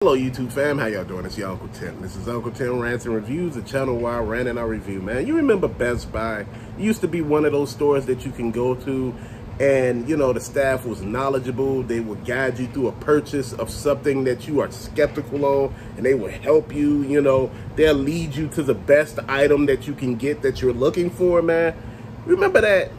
Hello YouTube fam, how y'all doing? It's your Uncle Tim. This is Uncle Tim Rants and Reviews, the channel where I rant and I review, man. You remember Best Buy? It used to be one of those stores that you can go to and, you know, the staff was knowledgeable. They would guide you through a purchase of something that you are skeptical on, and they will help you, you know. They'll lead you to the best item that you can get that you're looking for, man. Remember that?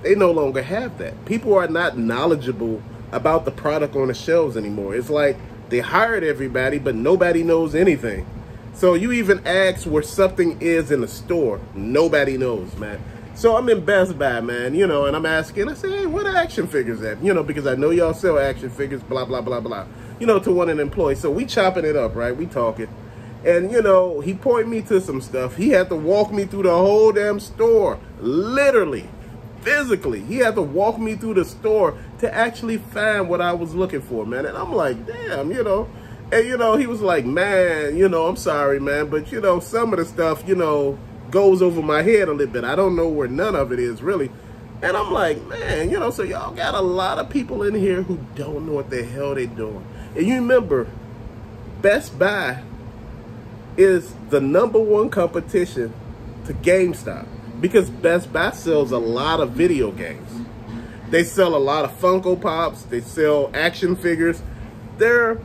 They no longer have that. People are not knowledgeable about the product on the shelves anymore. It's like they hired everybody, but nobody knows anything. So you even ask where something is in the store, nobody knows, man. So I'm in Best Buy, man, you know, and I'm asking, I say, hey, what are action figures at? You know, because I know y'all sell action figures, blah, blah, blah, blah, you know, to one of the employees. So we chopping it up, right? We talking. And, you know, he pointed me to some stuff. He had to walk me through the whole damn store, literally. Physically, he had to walk me through the store to actually find what I was looking for, man. And I'm like, damn, you know. And, you know, he was like, man, you know, I'm sorry, man. But, you know, some of the stuff, you know, goes over my head a little bit. I don't know where none of it is, really. And I'm like, man, you know, so y'all got a lot of people in here who don't know what the hell they're doing. And you remember, Best Buy is the #1 competition to GameStop. Because Best Buy sells a lot of video games. They sell a lot of Funko Pops. They sell action figures. They're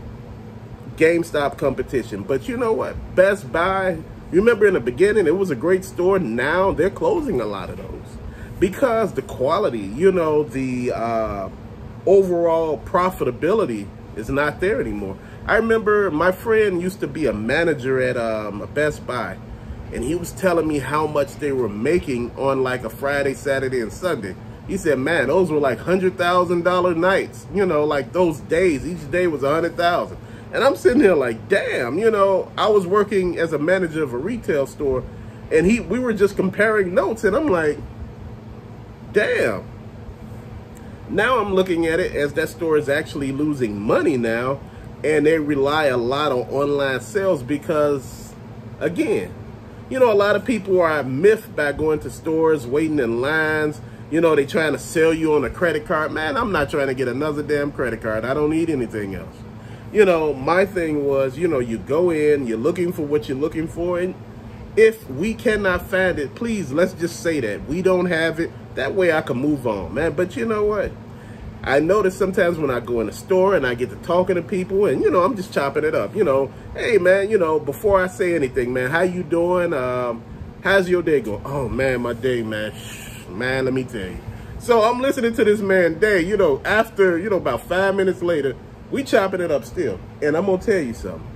GameStop competition. But you know what? Best Buy, remember in the beginning, it was a great store. Now they're closing a lot of those. Because the quality, you know, the overall profitability is not there anymore. I remember my friend used to be a manager at a Best Buy. And he was telling me how much they were making on like a Friday, Saturday, and Sunday. He said, man, those were like $100,000 nights. You know, like those days, each day was $100,000. And I'm sitting here like, damn, you know, I was working as a manager of a retail store, and we were just comparing notes, and I'm like, damn. Now I'm looking at it as that store is actually losing money now, and they rely a lot on online sales because, again, you know, a lot of people are miffed by going to stores, waiting in lines. You know, they trying to sell you on a credit card. Man, I'm not trying to get another damn credit card. I don't need anything else. You know, my thing was, you know, you go in, you're looking for what you're looking for. And if we cannot find it, please, let's just say that. We don't have it. That way I can move on, man. But you know what? I notice sometimes when I go in the store and I get to talking to people and, you know, I'm just chopping it up, you know, hey, man, you know, before I say anything, man, how you doing? How's your day going? Oh, man, my day, man, man, let me tell you. So I'm listening to this man day, you know, after, you know, about 5 minutes later, we chopping it up still. And I'm going to tell you something.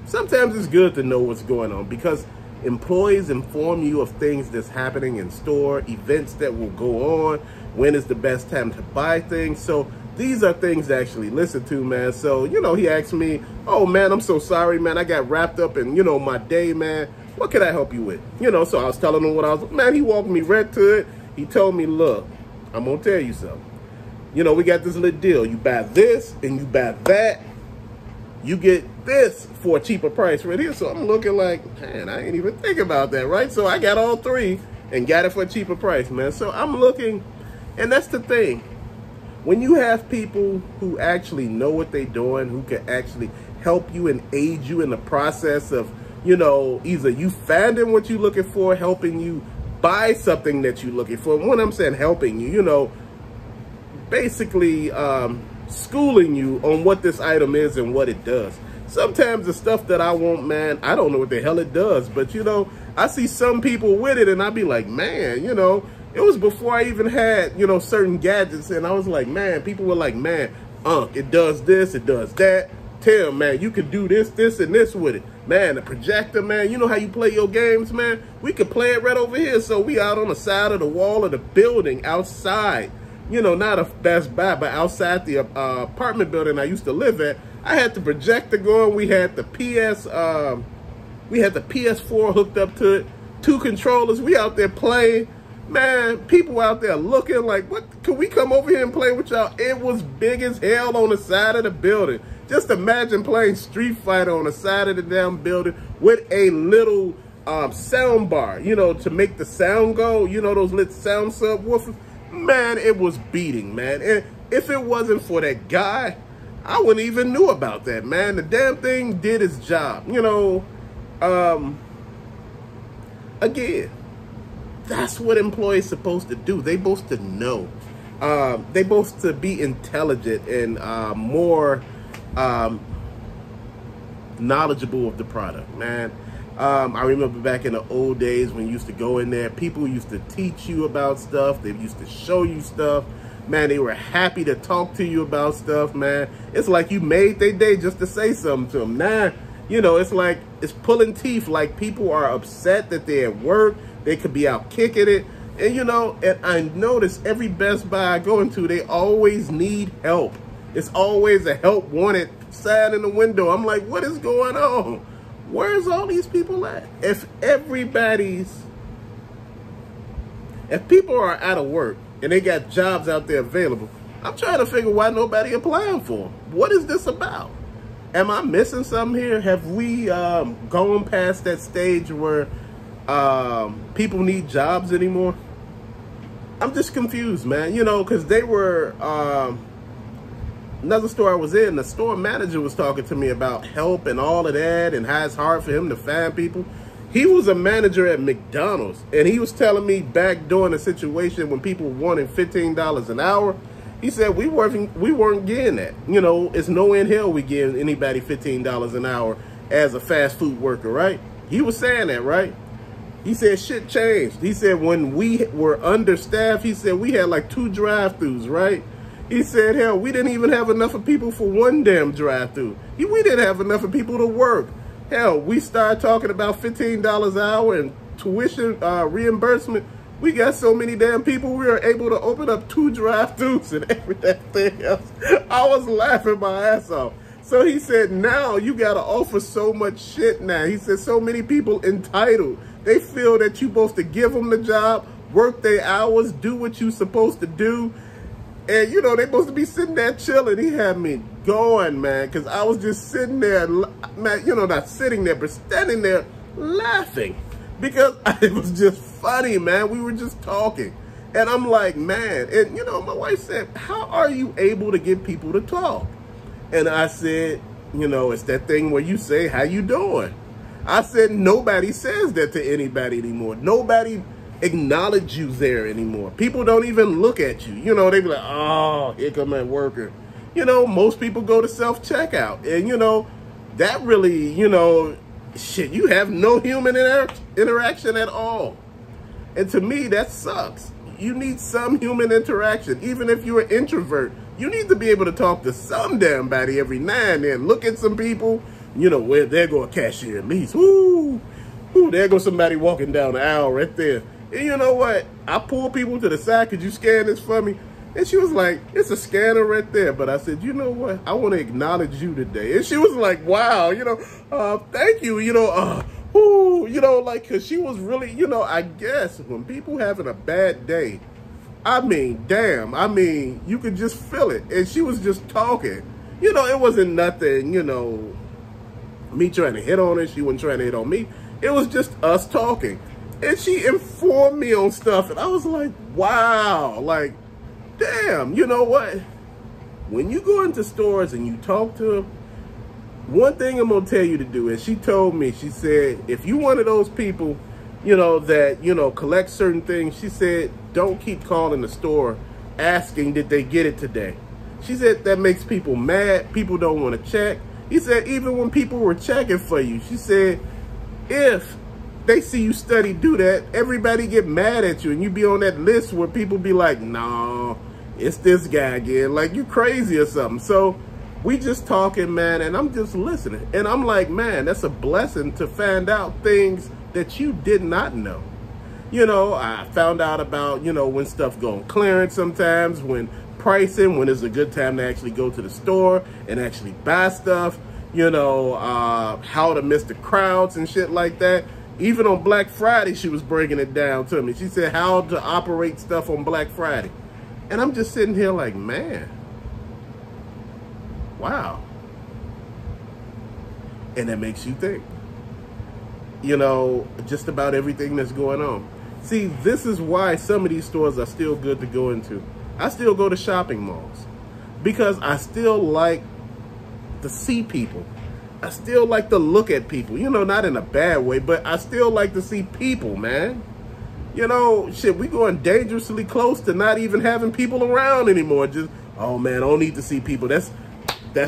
Sometimes it's good to know what's going on because employees inform you of things that's happening in store, events that will go on, when is the best time to buy things. So these are things to actually listen to, man. So, you know, he asked me, oh, man, I'm so sorry, man. I got wrapped up in, you know, my day, man. What can I help you with? You know, so I was telling him what I was, man, he walked me right to it. He told me, look, I'm going to tell you something. You know, we got this little deal. You buy this and you buy that. You get this for a cheaper price right here. So I'm looking like, man, I ain't even think about that, right? So I got all three and got it for a cheaper price, man. So I'm looking, and that's the thing. When you have people who actually know what they're doing, who can actually help you and aid you in the process of, you know, either you finding what you're looking for, helping you buy something that you're looking for. When I'm saying helping you, you know, basically schooling you on what this item is and what it does. Sometimes the stuff that I want, man, I don't know what the hell it does, but you know, I see some people with it and I be like, man, you know, it was before I even had, you know, certain gadgets, and I was like, man, people were like, man, it does this, it does that. Tell, man, you could do this, this, and this with it. Man, the projector, man, you know how you play your games, man? We could play it right over here. So we out on the side of the wall of the building outside. You know, not a Best Buy, but outside the apartment building I used to live at. I had the projector going. We had the PS4 hooked up to it. 2 controllers. We out there playing. Man, people out there looking like, what? Can we come over here and play with y'all? It was big as hell on the side of the building. Just imagine playing Street Fighter on the side of the damn building with a little sound bar, you know, to make the sound go. You know, those little sound subwoofers. Man, it was beating, man. And if it wasn't for that guy, I wouldn't even knew about that, man. The damn thing did its job. You know, again, that's what employees supposed to do. They supposed to know. They supposed to be intelligent and more knowledgeable of the product, man. I remember back in the old days when you used to go in there, people used to teach you about stuff. They used to show you stuff. Man, they were happy to talk to you about stuff, man. It's like you made their day just to say something to them. Nah, you know, it's like, it's pulling teeth. Like, people are upset that they're at work. They could be out kicking it. And, you know, and I notice every Best Buy I go into, they always need help. It's always a help wanted sign in the window. I'm like, what is going on? Where's all these people at? If people are out of work and they got jobs out there available, I'm trying to figure why nobody applying for them. What is this about? Am I missing something here? Have we gone past that stage where people need jobs anymore? I'm just confused, man. You know, because they were, another store I was in, the store manager was talking to me about help and all of that and how it's hard for him to find people. He was a manager at McDonald's, and he was telling me back during a situation when people wanted $15 an hour, he said we weren't getting that. You know, it's no in hell we give anybody $15 an hour as a fast food worker, right? He was saying that, right? He said shit changed. He said when we were understaffed, he said we had like 2 drive-thrus, right? He said, hell, we didn't even have enough of people for one damn drive-thru. We didn't have enough of people to work. Hell, we started talking about $15 an hour and tuition reimbursement. We got so many damn people, we were able to open up 2 drive-thrus and everything else. I was laughing my ass off. So he said, now you got to offer so much shit now. He said, so many people entitled. They feel that you're supposed to give them the job, work their hours, do what you're supposed to do. And, you know, they supposed to be sitting there chilling. He had me going, man, because I was just sitting there, man, you know, not sitting there, but standing there laughing. Because it was just funny, man. We were just talking. And I'm like, man. And, you know, my wife said, how are you able to get people to talk? And I said, you know, it's that thing where you say, how you doing? I said, nobody says that to anybody anymore. Nobody acknowledge you there anymore. People don't even look at you. You know, they be like, oh, here come that worker. You know, most people go to self-checkout. And, you know, that really, you know, shit, you have no human interaction at all. And to me, that sucks. You need some human interaction. Even if you're an introvert, you need to be able to talk to some damn body every now and then. Look at some people, you know, where there go a cashier at least. Woo! Woo, there goes somebody walking down the aisle right there. And you know what? I pulled people to the side. Could you scan this for me? And she was like, it's a scanner right there. But I said, you know what? I want to acknowledge you today. And she was like, wow, you know, thank you, you know, you know, like, because she was really, you know, I guess when people having a bad day, I mean, damn, I mean, you could just feel it. And she was just talking. You know, it wasn't nothing, you know, me trying to hit on her. She wasn't trying to hit on me. It was just us talking. And she informed me on stuff. And I was like, wow, like, damn, you know what? When you go into stores and you talk to them, one thing I'm going to tell you to do is she told me, she said, if you one of those people, you know, that, you know, collect certain things, she said, don't keep calling the store asking, did they get it today? She said, that makes people mad. People don't want to check. He said, even when people were checking for you, she said, if they see you study do that, everybody get mad at you and you be on that list where people be like, nah, it's this guy again, like you crazy or something. So we just talking, man, and I'm just listening. And I'm like, man, that's a blessing to find out things that you did not know. You know, I found out about, you know, when stuff go on clearance sometimes, when pricing, when it's a good time to actually go to the store and actually buy stuff, you know, how to miss the crowds and shit like that. Even on Black Friday, she was breaking it down to me. She said how to operate stuff on Black Friday. And I'm just sitting here like, man, wow. And that makes you think, you know, just about everything that's going on. See, this is why some of these stores are still good to go into. I still go to shopping malls because I still like to see people. I still like to look at people, you know, not in a bad way, but I still like to see people, man. You know, shit, we going dangerously close to not even having people around anymore. Just, oh man, I don't need to see people. That's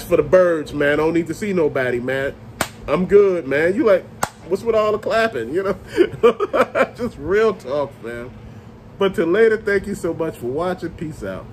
for the birds, man. I don't need to see nobody, man. I'm good, man. You like, what's with all the clapping, you know? Just real talk, man. But till later, thank you so much for watching. Peace out.